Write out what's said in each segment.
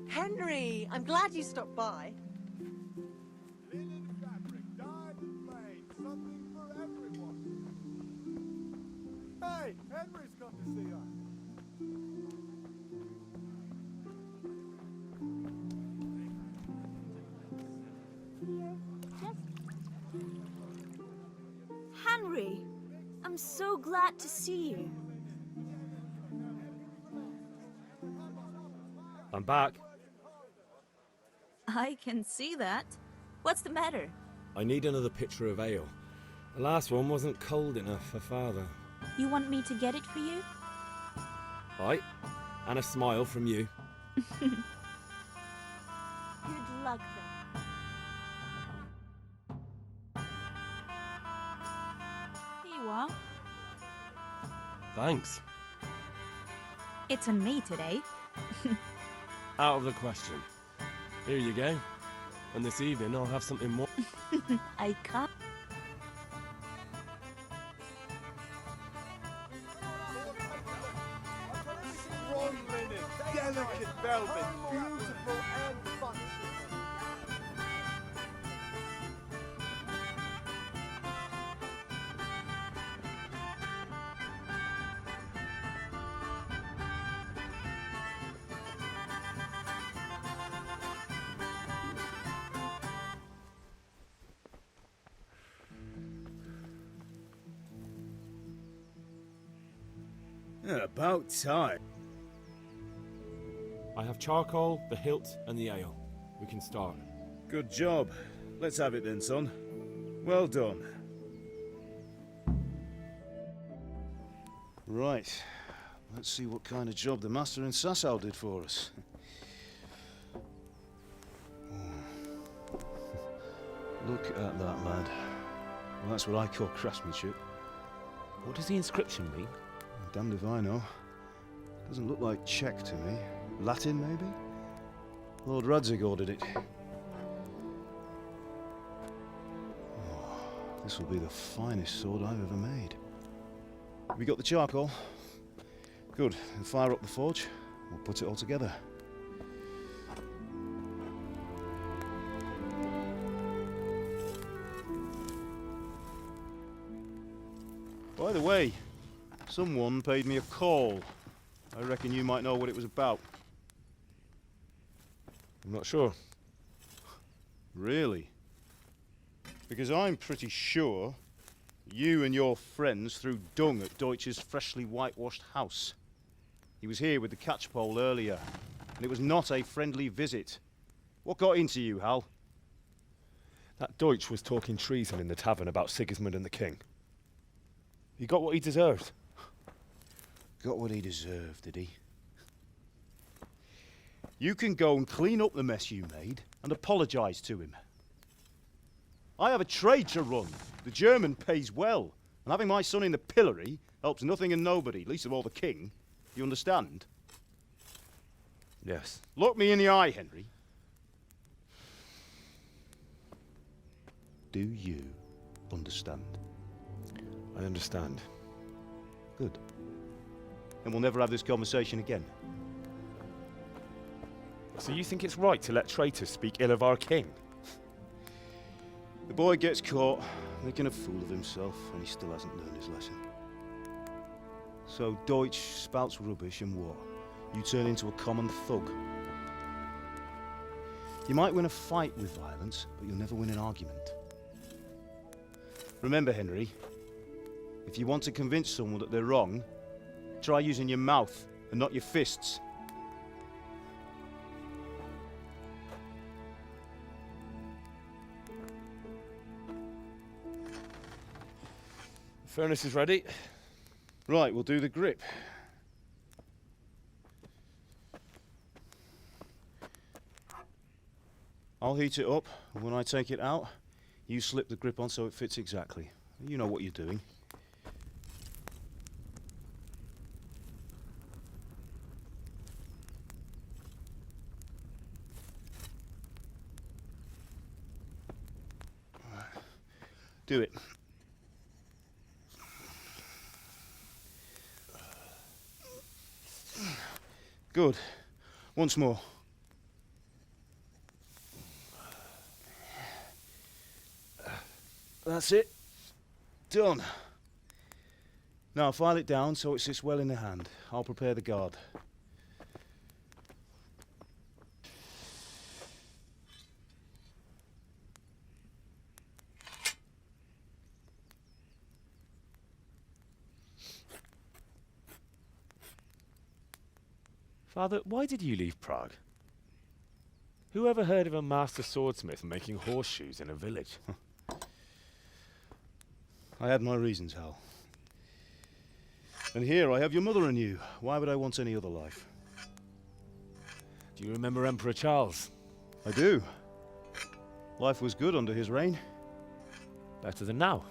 Henry, I'm glad you stopped by. Linen fabric, dyed and made, something for everyone. Hey, Henry's come to see us. Henry, I'm so glad to see you. I'm back. I can see that. What's the matter? I need another pitcher of ale. The last one wasn't cold enough for Father. You want me to get it for you? Aye, and a smile from you. Good luck then. Here you are. Thanks. It's on me today. Out of the question. Here you go. And this evening I'll have something more. I can't. Strong linen, delicate velvet, beautiful and functional. About time. I have charcoal, the hilt, and the ale. We can start. Good job. Let's have it then, son. Well done. Right. Let's see what kind of job the master in Sasau did for us. Look at that, lad. Well, that's what I call craftsmanship. What does the inscription mean? Damned if I know. Doesn't look like Czech to me. Latin, maybe? Lord Radzig ordered it. Oh, this will be the finest sword I've ever made. Have we got the charcoal? Good. Then fire up the forge. We'll put it all together. By the way, someone paid me a call. I reckon you might know what it was about. I'm not sure. Really? Because I'm pretty sure you and your friends threw dung at Deutsch's freshly whitewashed house. He was here with the catchpole earlier, and it was not a friendly visit. What got into you, Hal? That Deutsch was talking treason in the tavern about Sigismund and the king. He got what he deserved. Got what he deserved, did he? You can go and clean up the mess you made and apologise to him. I have a trade to run. The German pays well, and having my son in the pillory helps nothing and nobody, least of all the king. You understand? Yes. Look me in the eye, Henry. Do you understand? I understand. Good. And we'll never have this conversation again. So you think it's right to let traitors speak ill of our king? The boy gets caught, making a fool of himself, and he still hasn't learned his lesson. So Deutsch spouts rubbish, and what? You turn into a common thug. You might win a fight with violence, but you'll never win an argument. Remember, Henry, if you want to convince someone that they're wrong, try using your mouth and not your fists. Furnace is ready. Right, we'll do the grip. I'll heat it up, and when I take it out, you slip the grip on so it fits exactly. You know what you're doing. Do it. Good. Once more. That's it. Done. Now file it down so it sits well in the hand. I'll prepare the guard. Father, why did you leave Prague? Who ever heard of a master swordsmith making horseshoes in a village? I had my reasons, Hal. And here I have your mother and you. Why would I want any other life? Do you remember Emperor Charles? I do. Life was good under his reign. Better than now.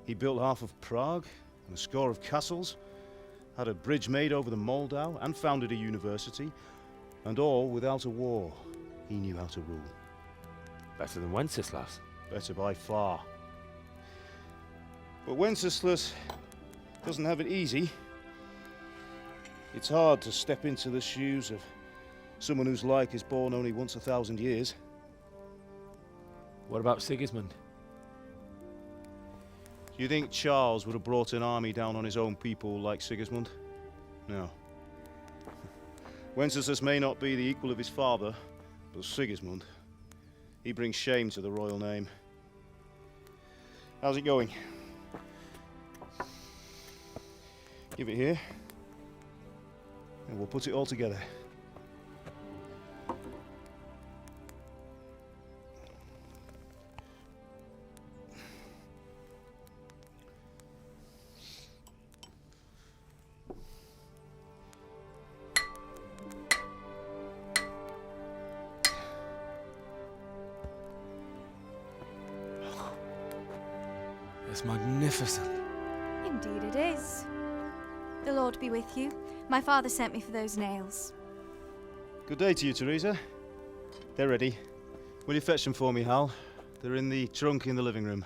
He built half of Prague and a score of castles, had a bridge made over the Moldau, and founded a university, and all without a war. He knew how to rule. Better than Wenceslas. Better by far. But Wenceslas doesn't have it easy. It's hard to step into the shoes of someone whose like is born only once 1,000 years. What about Sigismund? Do you think Charles would have brought an army down on his own people like Sigismund? No. Wenceslas may not be the equal of his father, but Sigismund, he brings shame to the royal name. How's it going? Give it here, and we'll put it all together. It's magnificent. Indeed it is. The Lord be with you. My father sent me for those nails. Good day to you, Teresa. They're ready. Will you fetch them for me, Hal? They're in the trunk in the living room.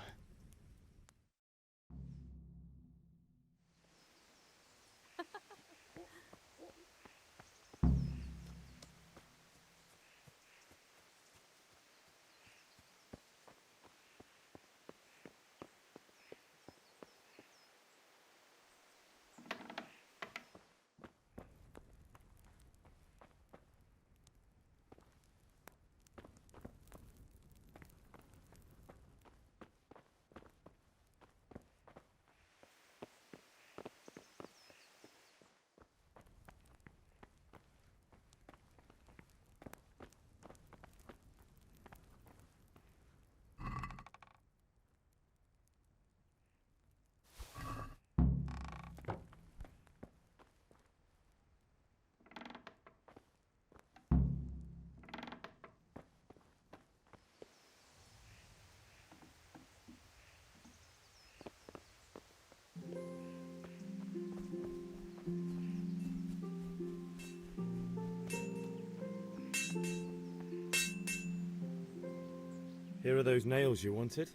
Here are those nails you wanted.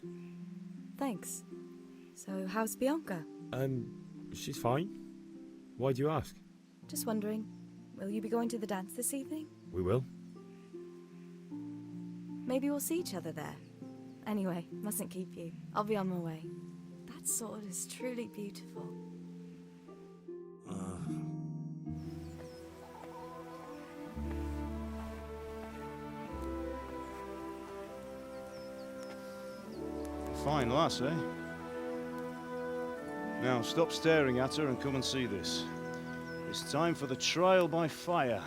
Thanks. So, how's Bianca? She's fine. Why do you ask? Just wondering, will you be going to the dance this evening? We will. Maybe we'll see each other there. Anyway, mustn't keep you. I'll be on my way. That sword is truly beautiful. Fine lass, eh? Now stop staring at her and come and see this. It's time for the trial by fire.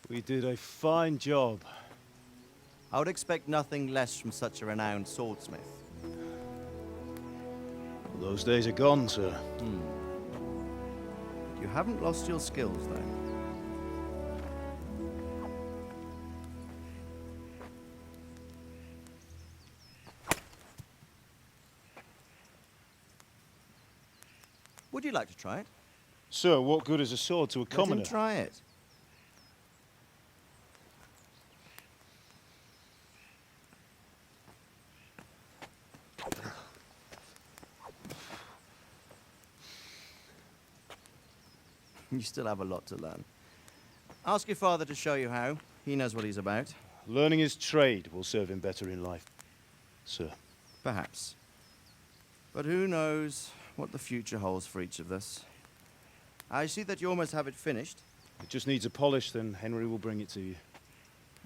We did a fine job. I would expect nothing less from such a renowned swordsmith. Those days are gone, sir. You haven't lost your skills, though. Would you like to try it? Sir, what good is a sword to a Let commoner? him try it. You still have a lot to learn. Ask your father to show you how. He knows what he's about. Learning his trade will serve him better in life, sir. Perhaps. But who knows what the future holds for each of us. I see that you almost have it finished. It just needs a polish, then Henry will bring it to you.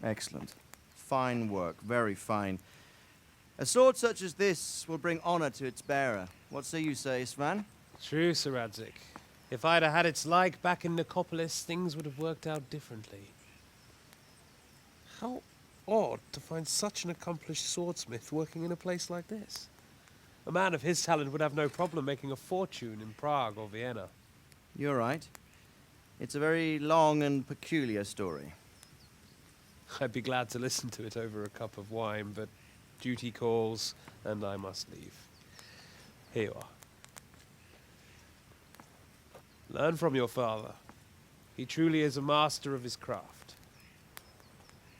Excellent. Fine work, very fine. A sword such as this will bring honor to its bearer. What say you, Svan? True, Sir Radzik. If I'd have had its like back in Nicopolis, things would have worked out differently. How odd to find such an accomplished swordsmith working in a place like this. A man of his talent would have no problem making a fortune in Prague or Vienna. You're right. It's a very long and peculiar story. I'd be glad to listen to it over a cup of wine, but duty calls, and I must leave. Here you are. Learn from your father. He truly is a master of his craft.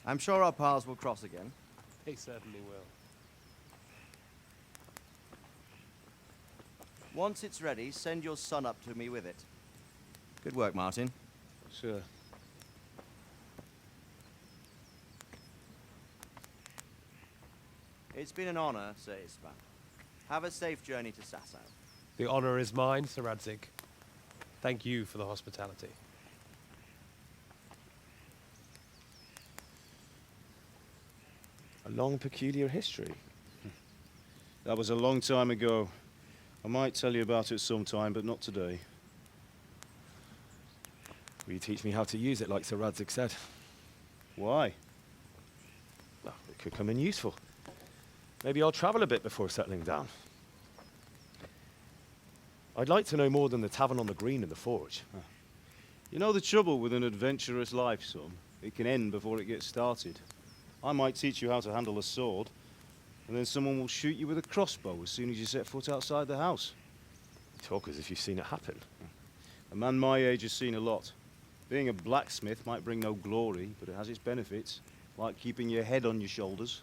I'm sure our paths will cross again. They certainly will. Once it's ready, send your son up to me with it. Good work, Martin. Sir. It's been an honor, Sir Isvan. Have a safe journey to Sasau. The honor is mine, Sir Radzik. Thank you for the hospitality. A long, peculiar history. That was a long time ago. I might tell you about it sometime, but not today. Will you teach me how to use it, like Sir Radzik said? Why? Well, it could come in useful. Maybe I'll travel a bit before settling down. I'd like to know more than the tavern on the green and the forge. You know the trouble with an adventurous life, son? It can end before it gets started. I might teach you how to handle a sword, and then someone will shoot you with a crossbow as soon as you set foot outside the house. You talk as if you've seen it happen. A man my age has seen a lot. Being a blacksmith might bring no glory, but it has its benefits, like keeping your head on your shoulders.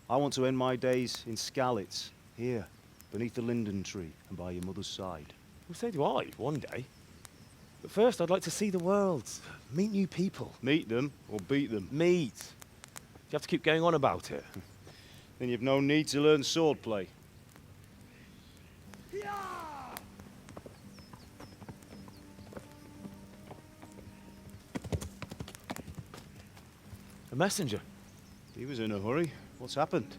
I want to end my days in Skalitz, here, beneath the linden tree and by your mother's side. Well, so do I, one day. But first, I'd like to see the world, meet new people. Meet them or beat them. Meet. You have to keep going on about it. Then you've no need to learn swordplay. A messenger. He was in a hurry. What's happened?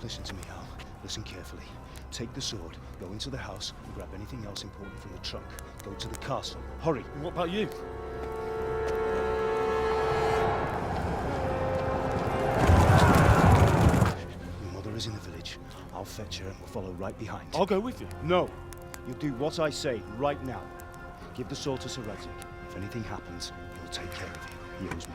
Listen to me, Al. Listen carefully. Take the sword, go into the house, and grab anything else important from the trunk. Go to the castle. Hurry! And what about you? Your mother is in the village. I'll fetch her and we'll follow right behind. I'll go with you. No! You do what I say right now. Give the sword to Sir Radzik. If anything happens, he'll take care of you. He owes me.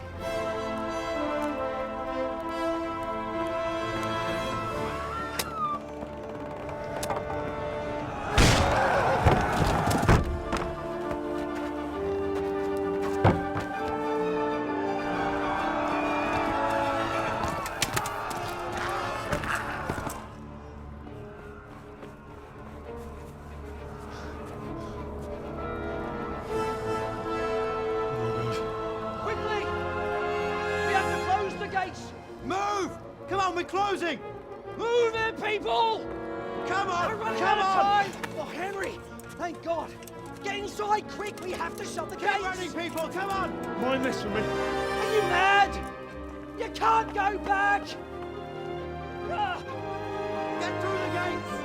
gates! Move! Come on, we're closing! Move it, people! Come on! We're running Come out of on! time! Oh, Henry! Thank God! Get inside, quick! We have to shut the Keep gates! running, people! Come on! Mind this for me. Are you mad? You can't go back! Ah! Get through the gates!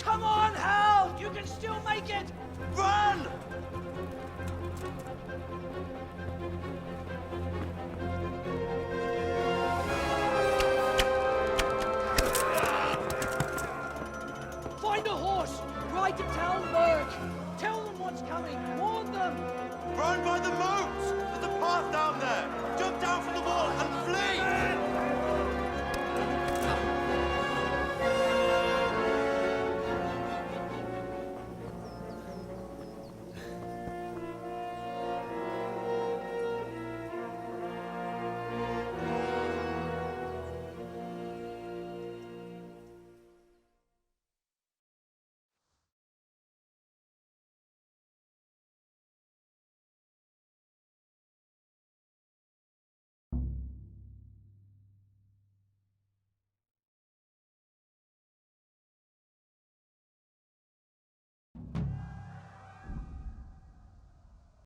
Come on, Hal! You can still make it! Run!